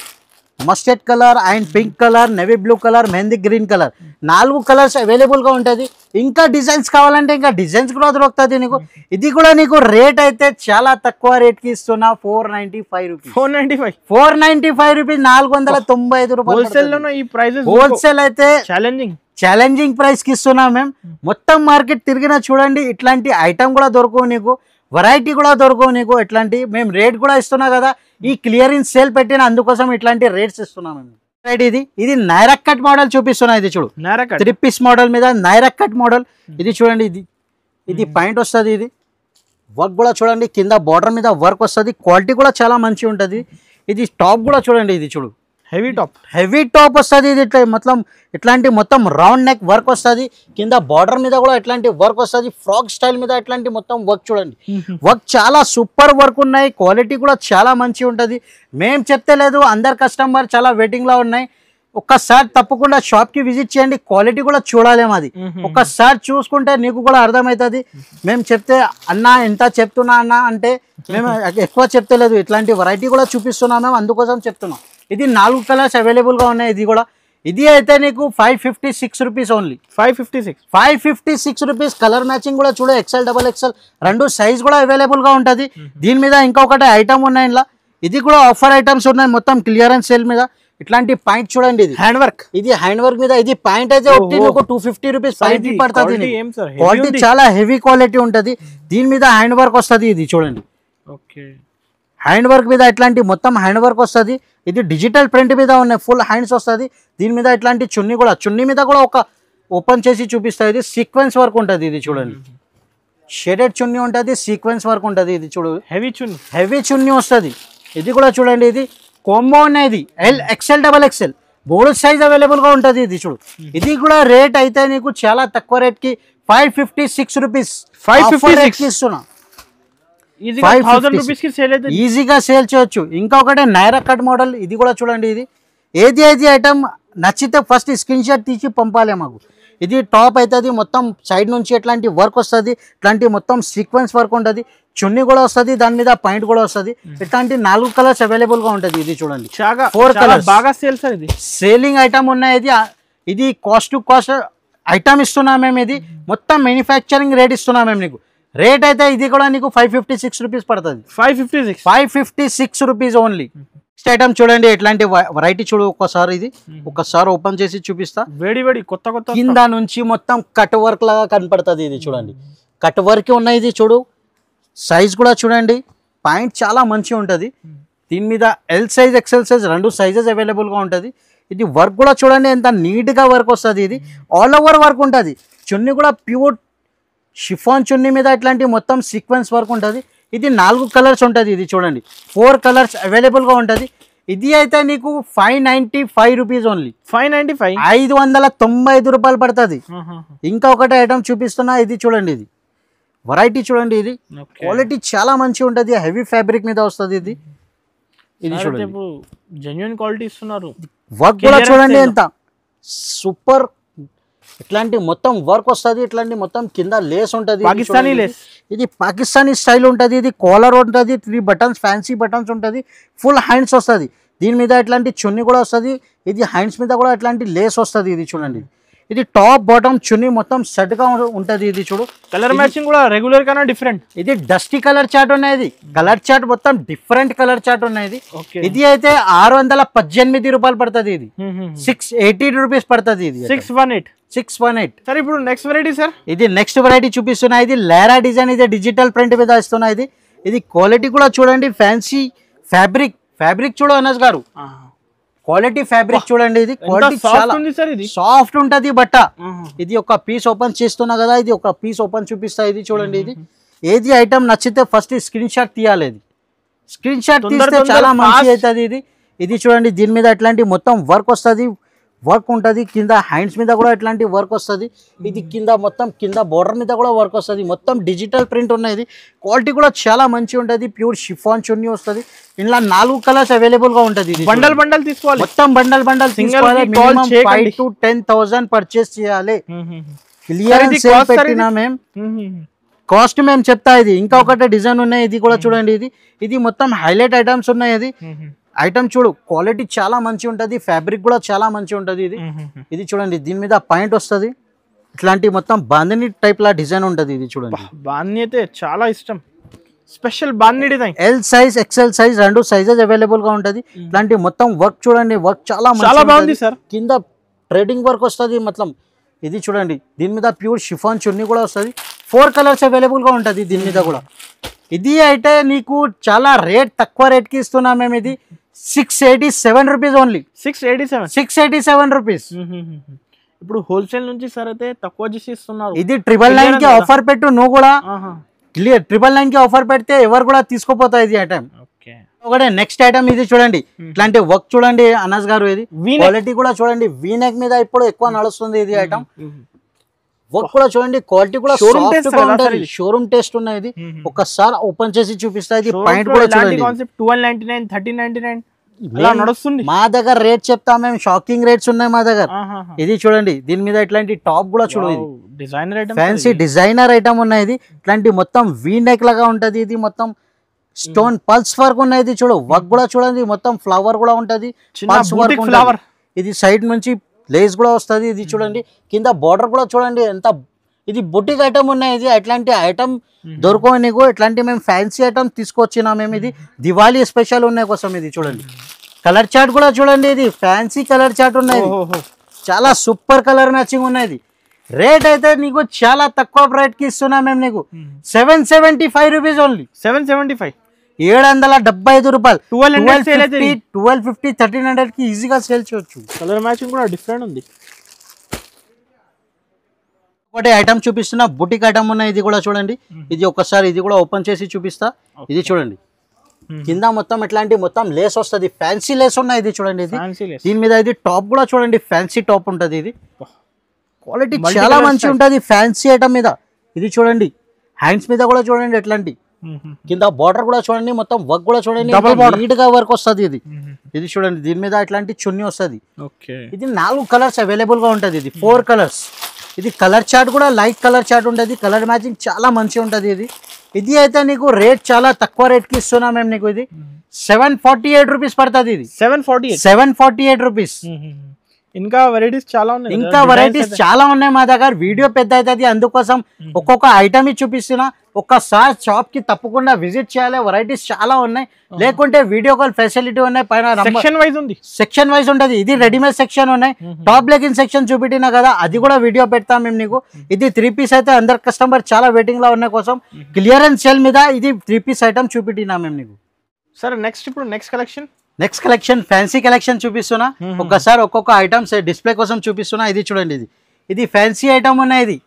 mustard colour and pink colour, navy blue colour, mehndi green colour, 4 colours available గా ఉంటుంది. ఇంకా డిజైన్స్ కావాలంటే ఇంకా డిజైన్స్ కూడా దొరుకుతుంది నీకు. ఇది కూడా నీకు రేట్ అయితే చాలా తక్కువ రేట్ కి ఇస్తున్నా, 495 రూపీస్. 495 రూపీస్, 495 రూపాయలు. హోల్సేల్ అయితే ఛాలెంజింగ్ ప్రైస్ కి ఇస్తున్నా మేము. మొత్తం మార్కెట్ తిరిగినా చూడండి, ఇట్లాంటి ఐటమ్ కూడా దొరకవు నీకు, వెరైటీ కూడా దొరకవు నీకు. ఇట్లాంటి మేము రేట్ కూడా ఇస్తున్నా కదా, ఈ క్లియరెన్స్ సేల్ పెట్టిన అందుకోసం ఇట్లాంటి రేట్స్ ఇస్తున్నాం మేము. ఇది నైరా కట్ మోడల్ చూపిస్తున్నా. ఇది చూడు, 3 పీస్ మోడల్ మీద నైరా కట్ మోడల్. ఇది చూడండి, ఇది పాయింట్ వస్తుంది. ఇది వర్క్ కూడా చూడండి, కింద బార్డర్ మీద వర్క్ వస్తుంది. క్వాలిటీ కూడా చాలా మంచిగా ఉంటుంది. ఇది టాప్ కూడా చూడండి, ఇది చూడు, హెవీ టాప్ వస్తుంది. ఇది ఇట్లాంటి మొత్తం రౌండ్ నెక్ వర్క్ వస్తుంది. కింద బార్డర్ మీద కూడా ఇట్లాంటి వర్క్ వస్తుంది. ఫ్రాక్ స్టైల్ మీద ఇట్లాంటి మొత్తం వర్క్ చూడండి, వర్క్ చాలా సూపర్ వర్క్ ఉన్నాయి. క్వాలిటీ కూడా చాలా మంచిగా ఉంటుంది. మేము చెప్తే లేదు, అందరు కస్టమర్ చాలా వెయిటింగ్ లో ఉన్నాయి. ఒక్కసారి తప్పకుండా షాప్ కి విజిట్ చేయండి, క్వాలిటీ కూడా చూడాలి. మాది ఒక్కసారి చూసుకుంటే నీకు కూడా అర్థమవుతుంది. మేము చెప్తే అన్న ఎంత చెప్తున్నా అన్న అంటే మేము ఎక్కువ చెప్తే లేదు, ఇట్లాంటి వెరైటీ కూడా చూపిస్తున్నాం మేము, అందుకోసం చెప్తున్నాం. ఇది 4 కలర్స్ అవైలబుల్ గా ఉన్నాయి. ఇది కూడా ఇది అయితే నీకు 556 rupees only. 556 rupees. Colour matching కూడా చూడ XL XXL రెండు సైజ్ కూడా అవైలబుల్ గా ఉంటది. దీని మీద ఇంకొకటి ఐటమ్ ఉన్నాయి ఇలా, ఇది కూడా ఆఫర్ ఐటమ్స్ ఉన్నాయి మొత్తం క్లియరెన్స్ సేల్ మీద. ఇట్లాంటి పాయింట్ చూడండి, ఇది హ్యాండ్ వర్క్, ఇది హ్యాండ్ వర్క్ మీద. ఇది పాయింట్ అయితే ఒకటి 250 రూపీస్ పాయింట్ పడుతుంది. క్వాలిటీ చాలా హెవీ క్వాలిటీ ఉంటది. దీని మీద హ్యాండ్ వర్క్ వస్తుంది. ఇది చూడండి, హ్యాండ్ వర్క్ మీద ఇట్లాంటి మొత్తం హ్యాండ్ వర్క్ వస్తుంది. ఇది డిజిటల్ ప్రింట్ మీద ఉన్నాయి, ఫుల్ హ్యాండ్స్ వస్తుంది. దీని మీద ఇట్లాంటి చున్నీ మీద కూడా ఒక ఓపెన్ చేసి చూపిస్తుంది. ఇది సీక్వెన్స్ వర్క్ ఉంటుంది. ఇది చూడండి, షేడెడ్ చున్నీ ఉంటుంది, సీక్వెన్స్ వర్క్ ఉంటుంది. ఇది చూడు, హెవీ చున్నీ వస్తుంది. ఇది కూడా చూడండి, ఇది కాంబో ఉన్నాయి. L XL XXL board size available గా ఉంటుంది. ఇది చూడు, ఇది కూడా రేట్ అయితే నీకు చాలా తక్కువ రేట్ కి 556 రూపీస్ ఇస్తున్నా. ఈజీగా సేల్ చేయొచ్చు. ఇంకొకటి నైరా కట్ మోడల్, ఇది కూడా చూడండి. ఇది ఏది ఐటమ్ నచ్చితే ఫస్ట్ స్క్రీన్ షాట్ తీసి పంపాలి మాకు. ఇది టాప్ అవుతుంది, మొత్తం సైడ్ నుంచి ఎట్లాంటి వర్క్ వస్తుంది, ఇట్లాంటి మొత్తం సీక్వెన్స్ వర్క్ ఉంటుంది. చున్నీ కూడా వస్తుంది, దాని మీద పాయింట్ కూడా వస్తుంది. ఇట్లాంటి 4 కలర్స్ అవైలబుల్ గా ఉంటుంది. ఇది చూడండి, 4 కలర్స్ బాగా సేలింగ్ ఐటమ్ ఉన్నాయి. ఇది కాస్ట్ టు కాస్ట్ ఐటమ్ ఇస్తున్నాం మేము. ఇది మొత్తం మ్యానుఫ్యాక్చరింగ్ రేట్ ఇస్తున్నాం మేము నీకు. రేట్ అయితే ఇది కూడా నీకు 556 రూపీస్ పడుతుంది. 556 రూపీస్ ఓన్లీ. నెక్స్ట్ ఐటమ్ చూడండి, ఎట్లాంటి వెరైటీ చూడు ఒకసారి. ఇది ఒకసారి ఓపెన్ చేసి చూపిస్తా. వేడి కొత్త కింద నుంచి మొత్తం కట్ వర్క్ లాగా కనపడుతుంది. ఇది చూడండి, కట్ వర్క్ ఉన్నాయి. ఇది చూడు, సైజ్ కూడా చూడండి, పాయింట్ చాలా మంచిగా ఉంటుంది. దీని మీద L సైజ్ XL సైజ్ రెండు సైజెస్ అవైలబుల్ గా ఉంటుంది. ఇది వర్క్ కూడా చూడండి ఎంత నీట్ గా వర్క్ వస్తుంది. ఇది ఆల్ ఓవర్ వర్క్ ఉంటుంది. చున్నీ కూడా ప్యూర్ షిఫాన్ చున్నీ మీద ఇట్లాంటి మొత్తం సీక్వెన్స్ వర్క్ ఉంటుంది. ఇది 4 కలర్స్ ఉంటుంది. ఇది చూడండి, 4 కలర్స్ అవైలబుల్ గా ఉంటుంది. ఇది అయితే నీకు 595 రూపీస్ ఓన్లీ. 595 రూపాయలు పడుతుంది. ఇంకా ఒకటి ఐటమ్ చూపిస్తున్నా. ఇది చూడండి, ఇది వెరైటీ చూడండి. ఇది క్వాలిటీ చాలా మంచిగా ఉంటుంది, హెవీ ఫ్యాబ్రిక్ మీద వస్తుంది. ఇది చూడండి, జెన్యూన్ క్వాలిటీ ఇస్తున్నారు. వర్క్ కూడా చూడండి ఎంత సూపర్. ఇట్లాంటి మొత్తం వర్క్ వస్తుంది. ఇట్లాంటి మొత్తం కింద లేస్ ఉంటుంది, పాకిస్తానీ లేస్. ఇది పాకిస్తానీ స్టైల్ ఉంటుంది. ఇది కాలర్ ఉంటుంది, 3 బటన్స్ ఫ్యాన్సీ బటన్స్ ఉంటుంది, ఫుల్ హ్యాండ్స్ వస్తుంది. దీని మీద ఇట్లాంటి చున్నీ కూడా వస్తుంది. ఇది హ్యాండ్స్ మీద కూడా ఇట్లాంటి లేస్ వస్తుంది. ఇది చూడండి, ఇది టాప్ బాటమ్ చున్నీ మొత్తం సెట్ గా ఉంటది. ఇది చూడు, కలర్ మ్యాచింగ్ కూడా రెగ్యులర్ కన్నా డిఫరెంట్. ఇది డస్టీ కలర్ చార్ట్ ఉన్నాయి. కలర్ చార్ట్ మొత్తం డిఫరెంట్ కలర్ చార్ట్ ఉన్నాయి. ఇది అయితే 618 రూపాయలు పడుతుంది. ఇది 680 రూపీస్ పడుతుంది. ఇది 618. సరే, ఇప్పుడు నెక్స్ట్ వెరైటీ సార్. ఇది నెక్స్ట్ వెరైటీ చూపిస్తున్నా. ఇది లేరా డిజైన్, ఇది డిజిటల్ ప్రింట్ మీద ఇస్తున్నా. ఇది క్వాలిటీ కూడా చూడండి, ఫ్యాన్సీ ఫ్యాబ్రిక్ చూడు అనస్ గారు, క్వాలిటీ ఫ్యాబ్రిక్ చూడండి. ఇది క్వాలిటీ చాలా సాఫ్ట్ ఉంటది బట్ట. ఇది ఒక పీస్ ఓపెన్ చేస్తున్నా కదా, ఇది ఒక పీస్ ఓపెన్ చూపిస్తా. ఇది చూడండి, ఇది ఏది ఐటమ్ నచ్చితే ఫస్ట్ స్క్రీన్ షాట్ తీయాలి. ఇది స్క్రీన్ షాట్ తీస్తే చాలా మంచి అవుతుంది. ఇది చూడండి, దీని మీద ఇట్లాంటి మొత్తం వర్క్ వస్తుంది, వర్క్ ఉంటుంది. కింద హ్యాండ్స్ మీద కూడా ఇట్లాంటి వర్క్ వస్తుంది. ఇది కింద మొత్తం కింద బోర్డర్ మీద కూడా వర్క్ వస్తుంది. మొత్తం డిజిటల్ ప్రింట్ ఉన్నాయి. క్వాలిటీ కూడా చాలా మంచి ఉంటుంది. ప్యూర్ షిఫాన్ చున్నీ వస్తుంది. ఇలా 4 కలర్స్ అవైలబుల్ గా ఉంటుంది. బండల్ తీసుకోవాలి, మొత్తం బండల్ తీసుకోవాలి. 5 to 10,000 పర్చేస్ చేయాలి. క్లియరెన్స్ సేల్ పెట్టినా మేము, కాస్ట్ మేము చెప్తా. ఇది ఇంకా ఒకటి డిజైన్ ఉన్నాయి. ఇది కూడా చూడండి, ఇది మొత్తం హైలైట్ ఐటమ్స్ ఉన్నాయి. ఇది ఐటమ్ చూడు, క్వాలిటీ చాలా మంచి ఉంటుంది, ఫ్యాబ్రిక్ కూడా చాలా మంచి ఉంటుంది. ఇది చూడండి, దీని మీద పాయింట్ వస్తుంది. ఇట్లాంటి మొత్తం బాందిని టైప్ లా డిజైన్ ఉంటుంది. ఇది చూడండి, బాందిని అయితే చాలా ఇష్టం. Special bandhani design L size XL size రెండు సైజెస్ అవైలబుల్ గా ఉంటుంది. ఇట్లాంటి మొత్తం వర్క్ చూడండి, వర్క్ చాలా బాగుంది సార్. కింద ట్రేడింగ్ వర్క్ వస్తుంది మొత్తం. ఇది చూడండి, దీని మీద ప్యూర్ షిఫాన్ చున్నీ కూడా వస్తుంది. 4 కలర్స్ అవైలబుల్ గా ఉంటుంది దీని మీద కూడా. ఇది అయితే నీకు చాలా రేట్ తక్కువ రేట్ కి ఇస్తున్నాం మేము. ఇది 687 రూపీస్ ఓన్లీ. 687 రూపీస్. ఇప్పుడు హోల్సేల్ నుంచి సార్ అయితే తక్కువ చేసి ఇస్తున్నారు. ఇది 999 కి ఆఫర్ పెట్టు, నువ్వు కూడా క్లియర్. 999 కి ఆఫర్ పెడితే ఎవరు కూడా తీసుకోపోతాయి ఇది ఐటమ్. ఒకటే నెక్స్ట్ ఐటమ్ ఇది చూడండి, ఇట్లాంటి వర్క్ చూడండి అనస్ గారు. ఇది క్వాలిటీ కూడా చూడండి, వీనెక్ మీద ఇప్పుడు ఎక్కువ నడుస్తుంది ఇది ఐటమ్. వర్క్ కూడా చూడండి, క్వాలిటీ కూడా షోరూమ్ టేస్ట్ ఉన్నాయి. ఇది ఒకసారి ఓపెన్ చేసి చూపిస్తా. ఇది పాయింట్ కూడా చూడండి, 1299, 1399 నడుస్తుంది. మా దగ్గర రేట్ చెప్తా మేము, షాకింగ్ రేట్స్ ఉన్నాయి మా దగ్గర. ఇది చూడండి, దీని మీద ఇట్లాంటి టాప్ కూడా చూడండి, ఫ్యాన్సీ డిజైనర్ ఐటమ్ ఉన్నాయి. ఇది ఇట్లాంటి మొత్తం వీనెక్ లాగా ఉంటది. ఇది మొత్తం స్టోన్ పల్స్ వర్క్ ఉన్నాయి. చూడు, వర్క్ కూడా చూడండి, మొత్తం ఫ్లవర్ కూడా ఉంటది, పల్స్ వర్క్. ఇది సైడ్ నుంచి లేస్ కూడా వస్తుంది ఇది చూడండి కింద బార్డర్ కూడా చూడండి ఎంత ఇది బొటిక్ ఐటమ్ ఉన్నాయి ఇది అట్లాంటి ఐటమ్ దొరకవు నీకు ఇట్లాంటి మేము ఫ్యాన్సీ ఐటమ్ తీసుకొచ్చినా మేము ఇది దివాళీ స్పెషల్ ఉన్నాయి కోసం ఇది చూడండి కలర్ చార్ట్ కూడా చూడండి ఇది ఫ్యాన్సీ కలర్ చార్ట్ ఉన్నాయి చాలా సూపర్ కలర్ మ్యాచింగ్ ఉన్నాయి రేట్ అయితే నీకు చాలా తక్కువ రేట్ కి ఇస్తున్నా మేము నీకు 775 రూపీస్ ఓన్లీ 775 775 రూపాయలు 1250 1300 కి ఈజీగా సేల్ చేయొచ్చు కలర్ మ్యాచింగ్ కూడా డిఫరెంట్ ఉంది ఒకటి ఐటమ్ చూపిస్తున్నా బుటిక్ ఐటమ్ ఉన్నాయి ఇది కూడా చూడండి ఇది ఒకసారి ఇది కూడా ఓపెన్ చేసి చూపిస్తా ఇది చూడండి కింద మొత్తం ఇట్లాంటి మొత్తం లేస్ వస్తుంది ఫ్యాన్సీ లేస్ ఉన్నాయి ఇది చూడండి ఇది దీని మీద ఇది టాప్ కూడా చూడండి ఫ్యాన్సీ టాప్ ఉంటుంది ఇది క్వాలిటీ చాలా మంచి ఉంటుంది ఫ్యాన్సీ ఐటమ్ మీద ఇది చూడండి హ్యాండ్స్ మీద కూడా చూడండి ఎట్లాంటి కింద బార్డర్ కూడా చూడండి మొత్తం వర్క్ కూడా చూడండి నీట్ గా వర్క్ వస్తుంది ఇది ఇది చూడండి దీని మీద ఇట్లాంటి చున్నీ వస్తుంది ఇది 4 కలర్స్ అవైలబుల్ గా ఉంటుంది ఇది 4 కలర్స్ ఇది కలర్ చార్ట్ కూడా లైట్ కలర్ చార్ట్ ఉంటుంది కలర్ మ్యాచింగ్ చాలా మంచిగా ఉంటుంది ఇది ఇది అయితే నీకు రేట్ చాలా తక్కువ రేట్ కి ఇస్తున్నా మేము నీకు ఇది 748 రూపీస్ పడుతుంది ఇది 748 రూపీస్ ఇంకా వెరైటీస్ చాలా ఉన్నాయి ఇంకా వెరైటీస్ చాలా ఉన్నాయి మా దగ్గర వీడియో పెద్ద అవుతుంది అందుకోసం ఒక్కొక్క ఐటమ్ చూపిస్తున్నా ఒక్కసారి షాప్ కి తప్పకుండా విజిట్ చేయాలి వెరైటీస్ చాలా ఉన్నాయి లేకుంటే వీడియో కాల్ ఫెసిలిటీ ఉన్నాయి పైన సెక్షన్ వైజ్ ఉంది సెక్షన్ వైజ్ ఉంటుంది ఇది రెడీమేడ్ సెక్షన్ ఉన్నాయి టాప్ లెగిన్ సెక్షన్ చూపినా కదా అది కూడా వీడియో పెడతాం మేము నీకు ఇది 3 పీస్ అయితే అందరు కస్టమర్ చాలా వెయిటింగ్ లో ఉన్న కోసం క్లియరెన్స్ సేల్ మీద ఇది 3 పీస్ ఐటమ్ చూపినా మేము నీకు సరే నెక్స్ట్ కలెక్షన్ ఫ్యాన్సీ కలెక్షన్ చూపిస్తున్నా ఒక్కసారి ఒక్కొక్క ఐటమ్స్ డిస్ప్లే కోసం చూపిస్తున్నా ఇది చూడండి ఇది ఫ్యాన్సీ ఐటమ్ ఉన్నాయి ఇది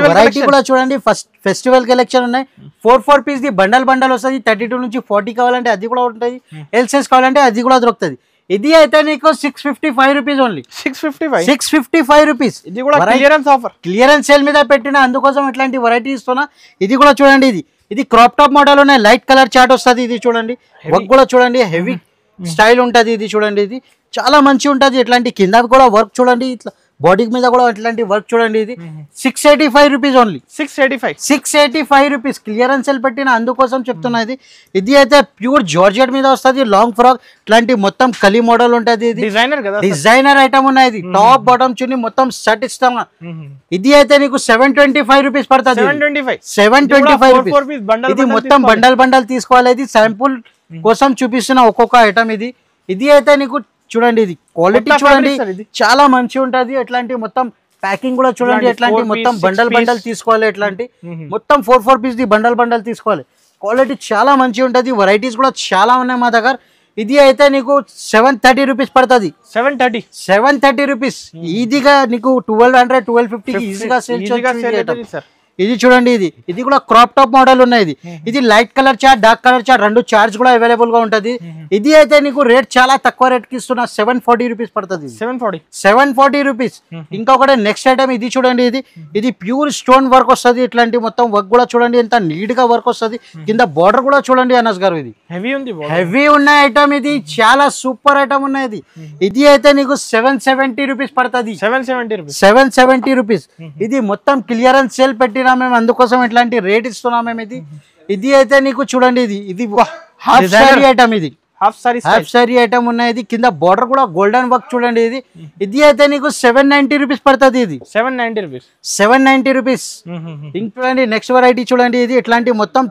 వెరైటీ కూడా చూడండి ఫస్ట్ ఫెస్టివల్ కలెక్షన్ ఉన్నాయి 4 పీస్ ది బండల్ వస్తుంది 32 నుంచి 40 కావాలంటే అది కూడా ఉంటుంది ఎల్ సైజ్ కావాలంటే అది కూడా దొరుకుతుంది ఇది అయితే నీకు 655 రూపీస్ ఓన్లీ 655 రూపీస్ ఇది కూడా క్లియరెన్స్ ఆఫర్ క్లియరెన్స్ సేల్ మీద పెట్టిన అందుకోసం ఇట్లాంటి వెరైటీ ఇస్తున్నా ఇది కూడా చూడండి ఇది క్రాప్ టాప్ మోడల్ ఉన్నాయి లైట్ కలర్ చార్ట్ వస్తుంది ఇది చూడండి వర్క్ కూడా చూడండి హెవీ స్టైల్ ఉంటుంది ఇది చూడండి ఇది చాలా మంచి ఉంటుంది ఇట్లాంటి కింద కూడా వర్క్ చూడండి ఇట్లా బాడీ మీద కూడా ఇట్లాంటి వర్క్ చూడండి ఇది 685 rupees only 685 rupees clearance sale పెట్టిన అందుకోసం చెప్తున్నా ఇది అయితే ప్యూర్ జార్జెట్ మీద వస్తుంది లాంగ్ ఫ్రాక్ ఇట్లాంటి మొత్తం కలి మోడల్ ఉంటుంది ఇది డిజైనర్ ఐటమ్ ఉన్నాయి ఇది టాప్ బాటమ్ చున్నీ మొత్తం సెట్ ఇస్తాం ఇది అయితే నీకు 725 రూపీస్ పడుతుంది 725 రూపీస్ ఇది మొత్తం బండల్ తీసుకోవాలి ఇది శాంపుల్ కోసం చూపిస్తున్న ఒక్కొక్క ఐటమ్ ఇది అయితే నీకు చూడండి ఇది క్వాలిటీ చూడండి చాలా మంచి ఉంటది ఎట్లాంటి మొత్తం ప్యాకింగ్ కూడా చూడండి ఎట్లాంటి మొత్తం బండల్ తీసుకోవాలి ఎట్లాంటి మొత్తం 4 పీస్ ది బండల్ తీసుకోవాలి క్వాలిటీ చాలా మంచి ఉంటది వెరైటీస్ కూడా చాలా ఉన్నాయి మా దగ్గర ఇది అయితే నీకు 730 రూపీస్ పడుతుంది 730 రూపీస్ ఈజీగా నీకు 1250 ఈజీగా సేల్ చేయొచ్చు ఇది చూడండి ఇది కూడా క్రాప్ టాప్ మోడల్ ఉన్నాయి ఇది light colour chart dark colour chart రెండు చార్జ్ కూడా అవైలబుల్ గా ఉంటది ఇది అయితే నీకు రేట్ చాలా తక్కువ రేట్ కి ఇస్తున్నా 740 రూపీస్ పడుతుంది 740 రూపీస్ ఇంకొకటి నెక్స్ట్ ఐటమ్ ఇది చూడండి ఇది ప్యూర్ స్టోన్ వర్క్ వస్తుంది ఇట్లాంటి మొత్తం వర్క్ కూడా చూడండి ఎంత నీట్ గా వర్క్ వస్తుంది కింద బార్డర్ కూడా చూడండి అనస్ గారు ఇది హెవీ ఉన్న ఐటమ్ ఇది చాలా సూపర్ ఐటమ్ ఉన్నది ఇది అయితే నీకు 770 రూపీస్ పడుతుంది 770 రూపీస్ ఇది మొత్తం క్లియరెన్స్ సేల్ పెట్టి మేము అందుకోసం ఇట్లాంటి రేట్ ఇస్తున్నాం మేము ఇది అయితే నీకు చూడండి ఇది half sorry item half sorry item ఉన్నాయి కింద బార్డర్ కూడా గోల్డెన్ వర్క్ చూడండి ఇది అయితే నీకు 790 రూపీస్ పడుతుంది ఇది 790 రూపీస్ చూడండి నెక్స్ట్ వెరైటీ చూడండి ఇది ఇట్లాంటి మొత్తం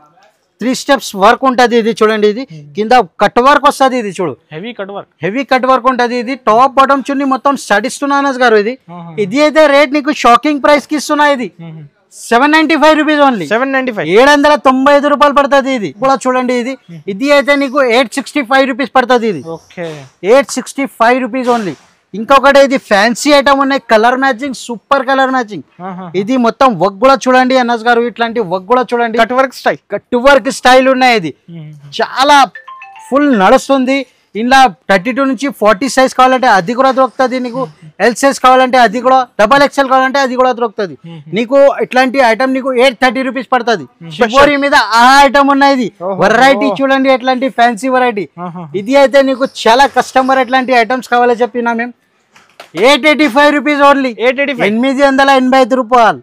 3 స్టెప్స్ వర్క్ ఉంటుంది ఇది చూడండి ఇది కింద కట్ వర్క్ వస్తుంది ఇది చూడు హెవీ కట్ వర్క్ ఉంటుంది ఇది టాప్ బాటమ్ చున్నీ మొత్తం స్టడ్ ఇస్తున్నాను గారు ఇది అయితే రేట్ నీకు షాకింగ్ ప్రైస్ కి ఇస్తున్నా ఇది 795 రూపీస్ ఓన్లీ 795 రూపాయలు పడుతుంది ఇది కూడా చూడండి ఇది అయితే నీకు 865 రూపీస్ పడుతుంది ఇది 865 రూపీస్ ఓన్లీ ఇంకొకటి ఇది ఫ్యాన్సీ ఐటమ్ ఉన్నాయి colour matching super colour matching ఇది మొత్తం వర్క్ కూడా చూడండి అనస్ గారు ఇట్లాంటి వర్క్ కూడా చూడండి కట్ వర్క్ స్టైల్ ఉన్నాయి ఇది చాలా ఫుల్ నడుస్తుంది ఇలా 32 నుంచి 40 సైజ్ కావాలంటే అది కూడా దొరుకుతుంది నీకు ఎల్ సైజ్ కావాలంటే అది కూడా డబల్ ఎక్స్ఎల్ కావాలంటే అది కూడా దొరుకుతుంది నీకు ఇట్లాంటి ఐటమ్ నీకు 830 రూపీస్ పడుతుంది షిబోరి మీద ఆ ఐటమ్ ఉన్నాయి వెరైటీ చూడండి ఎట్లాంటి ఫ్యాన్సీ వెరైటీ ఇది అయితే నీకు చాలా కస్టమర్ ఎట్లాంటి ఐటమ్స్ కావాలో చెప్పినా మేము 885 రూపీస్ ఓన్లీ 885 రూపాయలు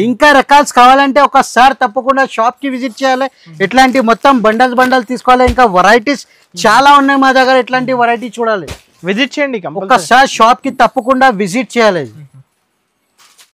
ఇంకా రకాల్స్ కావాలంటే ఒకసారి తప్పకుండా షాప్ కి విజిట్ చేయాలి ఇట్లాంటి మొత్తం బండల్ తీసుకోవాలి ఇంకా వెరైటీస్ చాలా ఉన్నాయి మా దగ్గర ఇట్లాంటి వెరైటీ చూడాలి విజిట్ చేయండి కంపల్సరీ. ఒకసారి షాప్ కి తప్పకుండా విజిట్ చేయాలి.